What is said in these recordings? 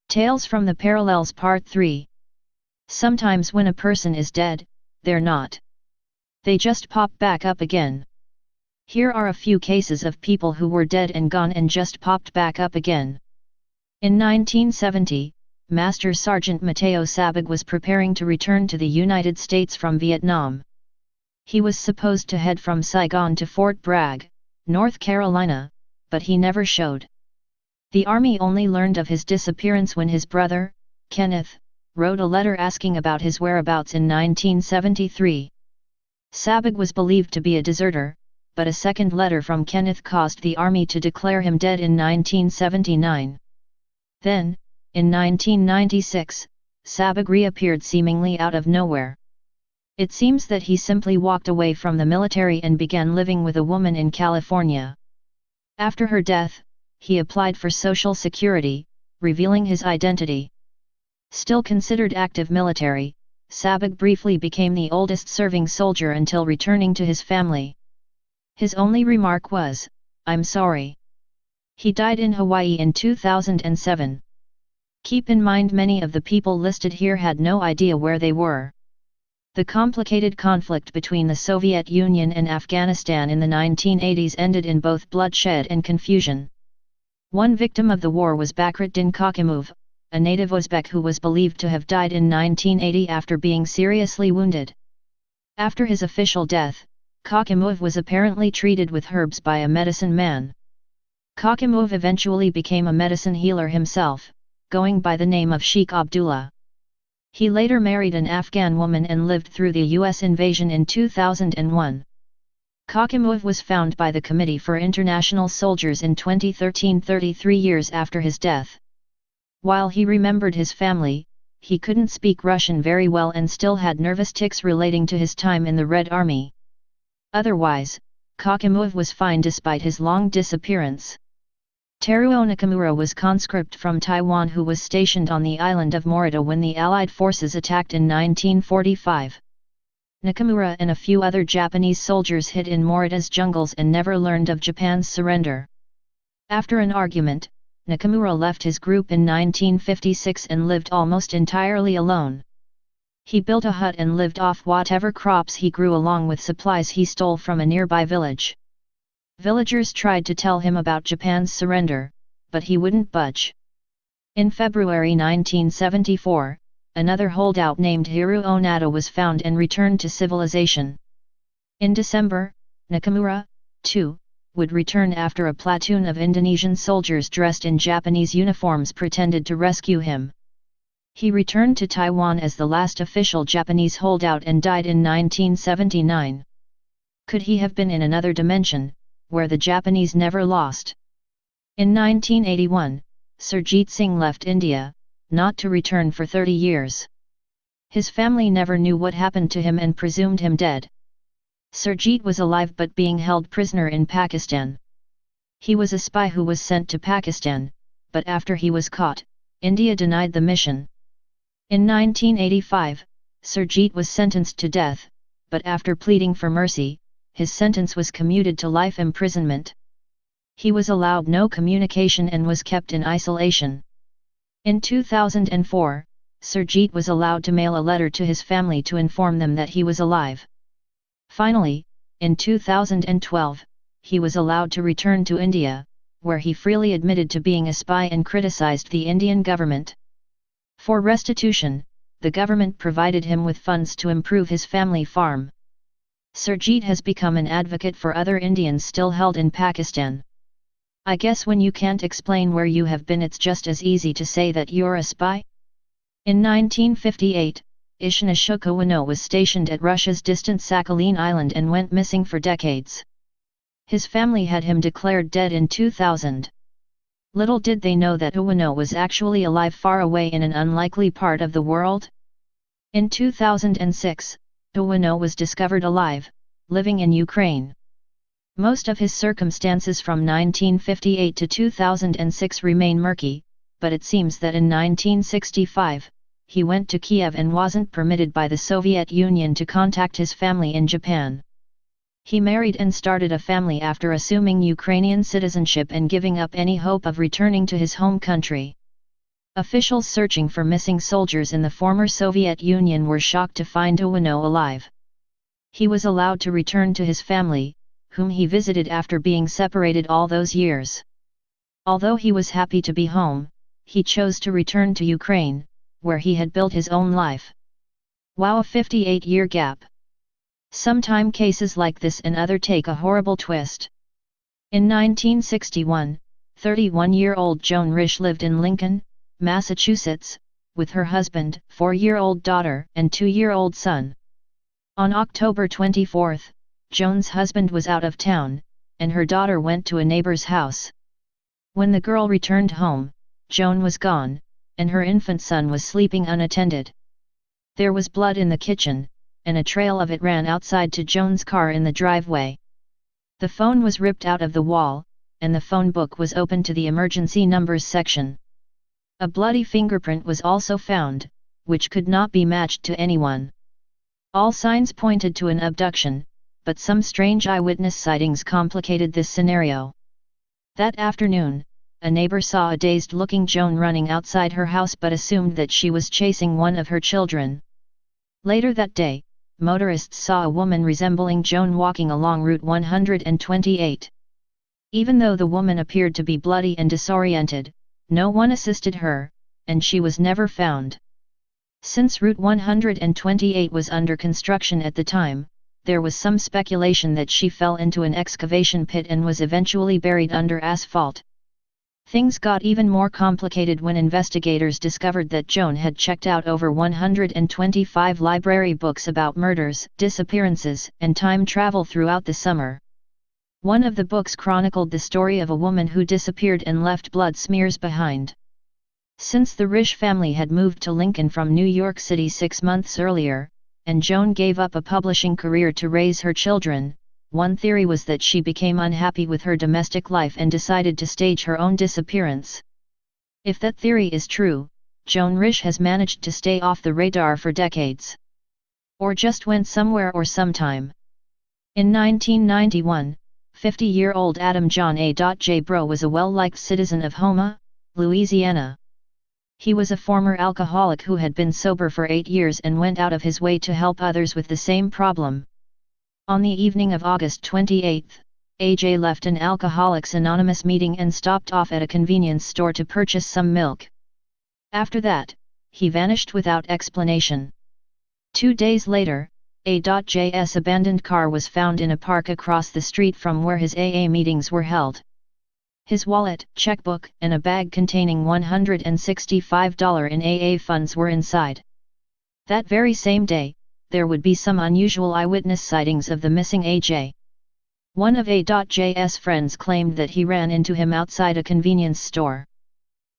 Tales from the Parallels Part 3. Sometimes when a person is dead, they're not. They just pop back up again. Here are a few cases of people who were dead and gone and just popped back up again. In 1970, Master Sergeant Mateo Sabag was preparing to return to the United States from Vietnam. He was supposed to head from Saigon to Fort Bragg, North Carolina, but he never showed. The Army only learned of his disappearance when his brother, Kenneth, wrote a letter asking about his whereabouts in 1973. Sabag was believed to be a deserter, but a second letter from Kenneth caused the Army to declare him dead in 1979. Then, in 1996, Sabag reappeared seemingly out of nowhere. It seems that he simply walked away from the military and began living with a woman in California. After her death, he applied for Social Security, revealing his identity. Still considered active military, Sabag briefly became the oldest serving soldier until returning to his family. His only remark was, "I'm sorry." He died in Hawaii in 2007. Keep in mind many of the people listed here had no idea where they were. The complicated conflict between the Soviet Union and Afghanistan in the 1980s ended in both bloodshed and confusion. One victim of the war was Bakratdin Kakimov, a native Uzbek who was believed to have died in 1980 after being seriously wounded. After his official death, Kakimov was apparently treated with herbs by a medicine man. Kakimov eventually became a medicine healer himself, going by the name of Sheikh Abdullah. He later married an Afghan woman and lived through the US invasion in 2001. Kakimov was found by the Committee for International Soldiers in 2013, 33 years after his death. While he remembered his family, he couldn't speak Russian very well and still had nervous tics relating to his time in the Red Army. Otherwise, Kakimov was fine despite his long disappearance. Teruo Nakamura was conscript from Taiwan who was stationed on the island of Morita when the Allied forces attacked in 1945. Nakamura and a few other Japanese soldiers hid in Morita's jungles and never learned of Japan's surrender. After an argument, Nakamura left his group in 1956 and lived almost entirely alone. He built a hut and lived off whatever crops he grew along with supplies he stole from a nearby village. Villagers tried to tell him about Japan's surrender, but he wouldn't budge. In February 1974, another holdout named Hiruo Nada was found and returned to civilization. In December, Nakamura, too, would return after a platoon of Indonesian soldiers dressed in Japanese uniforms pretended to rescue him. He returned to Taiwan as the last official Japanese holdout and died in 1979. Could he have been in another dimension, where the Japanese never lost? In 1981, Surjit Singh left India, not to return for 30 years. His family never knew what happened to him and presumed him dead. Surjit was alive but being held prisoner in Pakistan. He was a spy who was sent to Pakistan, but after he was caught, India denied the mission. In 1985, Surjit was sentenced to death, but after pleading for mercy, his sentence was commuted to life imprisonment. He was allowed no communication and was kept in isolation. In 2004, Surjit was allowed to mail a letter to his family to inform them that he was alive. Finally, in 2012, he was allowed to return to India, where he freely admitted to being a spy and criticized the Indian government. For restitution, the government provided him with funds to improve his family farm. Surjit has become an advocate for other Indians still held in Pakistan. I guess when you can't explain where you have been, it's just as easy to say that you're a spy? In 1958, Ishna Shukovano was stationed at Russia's distant Sakhalin Island and went missing for decades. His family had him declared dead in 2000. Little did they know that Uwano was actually alive far away in an unlikely part of the world. In 2006, Uwano was discovered alive, living in Ukraine. Most of his circumstances from 1958 to 2006 remain murky, but it seems that in 1965, he went to Kiev and wasn't permitted by the Soviet Union to contact his family in Japan. He married and started a family after assuming Ukrainian citizenship and giving up any hope of returning to his home country. Officials searching for missing soldiers in the former Soviet Union were shocked to find Iwano alive. He was allowed to return to his family, whom he visited after being separated all those years. Although he was happy to be home, he chose to return to Ukraine, where he had built his own life. Wow, a 58-year gap. Sometime cases like this and other take a horrible twist. In 1961, 31-year-old Joan Risch lived in Lincoln, Massachusetts, with her husband, 4-year-old daughter, and 2-year-old son. On October 24, Joan's husband was out of town, and her daughter went to a neighbor's house. When the girl returned home, Joan was gone, and her infant son was sleeping unattended. There was blood in the kitchen, and a trail of it ran outside to Joan's car in the driveway. The phone was ripped out of the wall, and the phone book was opened to the emergency numbers section. A bloody fingerprint was also found, which could not be matched to anyone. All signs pointed to an abduction, but some strange eyewitness sightings complicated this scenario. That afternoon, a neighbor saw a dazed-looking Joan running outside her house but assumed that she was chasing one of her children. Later that day, motorists saw a woman resembling Joan walking along Route 128. Even though the woman appeared to be bloody and disoriented, no one assisted her, and she was never found. Since Route 128 was under construction at the time, there was some speculation that she fell into an excavation pit and was eventually buried under asphalt. Things got even more complicated when investigators discovered that Joan had checked out over 125 library books about murders, disappearances, and time travel throughout the summer. One of the books chronicled the story of a woman who disappeared and left blood smears behind. Since the Risch family had moved to Lincoln from New York City 6 months earlier, and Joan gave up a publishing career to raise her children, one theory was that she became unhappy with her domestic life and decided to stage her own disappearance. If that theory is true, Joan Risch has managed to stay off the radar for decades. Or just went somewhere or sometime. In 1991, 50-year-old Adam John A. Bro was a well-liked citizen of Houma, Louisiana. He was a former alcoholic who had been sober for 8 years and went out of his way to help others with the same problem. On the evening of August 28, AJ left an Alcoholics Anonymous meeting and stopped off at a convenience store to purchase some milk. After that, he vanished without explanation. 2 days later, A.J.'s abandoned car was found in a park across the street from where his AA meetings were held. His wallet, checkbook, and a bag containing $165 in AA funds were inside. That very same day, there would be some unusual eyewitness sightings of the missing AJ. One of A.J.'s friends claimed that he ran into him outside a convenience store.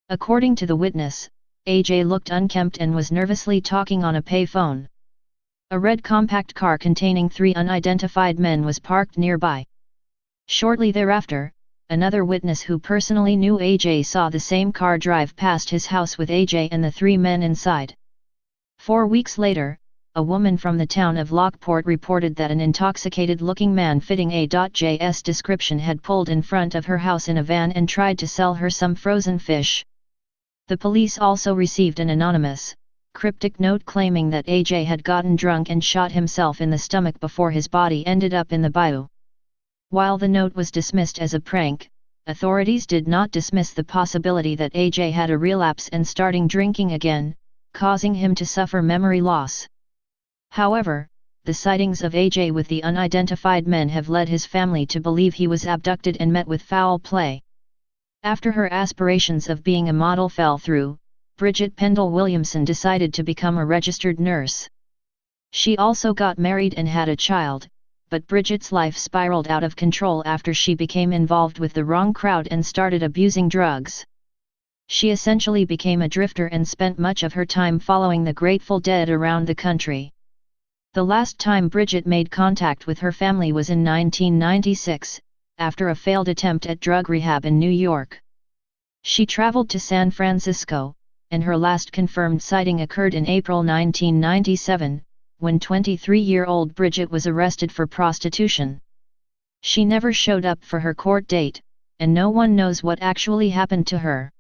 According to the witness, AJ looked unkempt and was nervously talking on a payphone. A red compact car containing 3 unidentified men was parked nearby. Shortly thereafter, another witness who personally knew AJ saw the same car drive past his house with AJ and the 3 men inside. 4 weeks later, a woman from the town of Lockport reported that an intoxicated-looking man fitting A.J.'s description had pulled in front of her house in a van and tried to sell her some frozen fish. The police also received an anonymous, cryptic note claiming that AJ had gotten drunk and shot himself in the stomach before his body ended up in the bayou. While the note was dismissed as a prank, authorities did not dismiss the possibility that AJ had a relapse and starting drinking again, causing him to suffer memory loss. However, the sightings of AJ with the unidentified men have led his family to believe he was abducted and met with foul play. After her aspirations of being a model fell through, Bridget Pendle Williamson decided to become a registered nurse. She also got married and had a child, but Bridget's life spiraled out of control after she became involved with the wrong crowd and started abusing drugs. She essentially became a drifter and spent much of her time following the Grateful Dead around the country. The last time Bridget made contact with her family was in 1996, after a failed attempt at drug rehab in New York. She traveled to San Francisco, and her last confirmed sighting occurred in April 1997, when 23-year-old Bridget was arrested for prostitution. She never showed up for her court date, and no one knows what actually happened to her.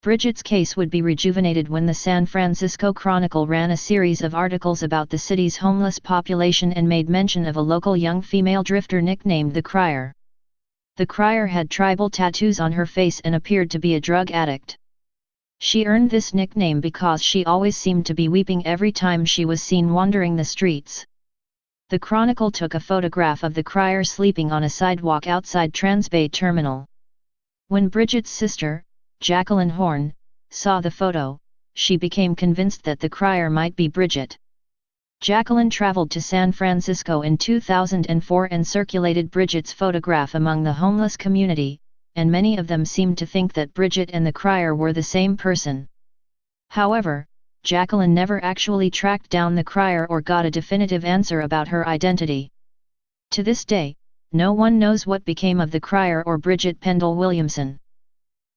Bridget's case would be rejuvenated when the San Francisco Chronicle ran a series of articles about the city's homeless population and made mention of a local young female drifter nicknamed the Crier. The Crier had tribal tattoos on her face and appeared to be a drug addict. She earned this nickname because she always seemed to be weeping every time she was seen wandering the streets. The Chronicle took a photograph of the Crier sleeping on a sidewalk outside Transbay Terminal. When Bridget's sister, Jacqueline Horn, saw the photo, she became convinced that the Crier might be Bridget. Jacqueline traveled to San Francisco in 2004 and circulated Bridget's photograph among the homeless community, and many of them seemed to think that Bridget and the Crier were the same person. However, Jacqueline never actually tracked down the Crier or got a definitive answer about her identity. To this day, no one knows what became of the Crier or Bridget Pendle Williamson.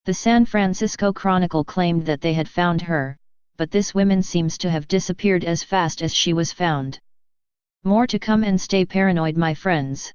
The San Francisco Chronicle claimed that they had found her, but this woman seems to have disappeared as fast as she was found. More to come, and stay paranoid, my friends.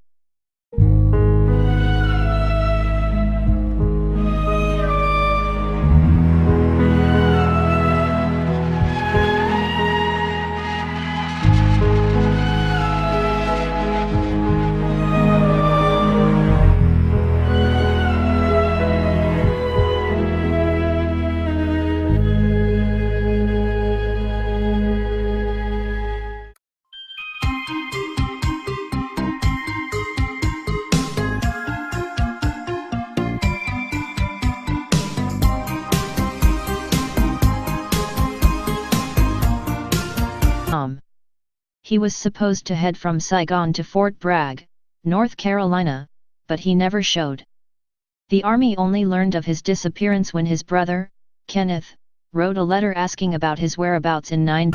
He was supposed to head from Saigon to Fort Bragg, North Carolina, but he never showed. The Army only learned of his disappearance when his brother, Kenneth, wrote a letter asking about his whereabouts in 9.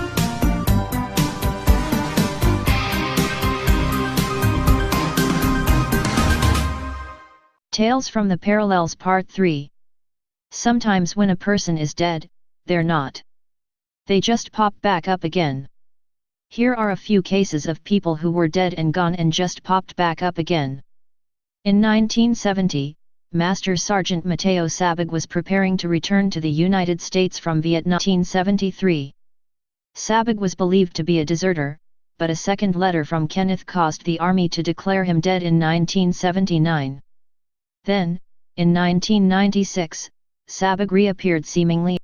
Tales from the Parallels Part 3. Sometimes when a person is dead, they're not. They just pop back up again. Here are a few cases of people who were dead and gone and just popped back up again. In 1970, Master Sergeant Mateo Sabag was preparing to return to the United States from Vietnam. 1973. Sabag was believed to be a deserter, but a second letter from Kenneth caused the Army to declare him dead in 1979. Then, in 1996, Sabag reappeared seemingly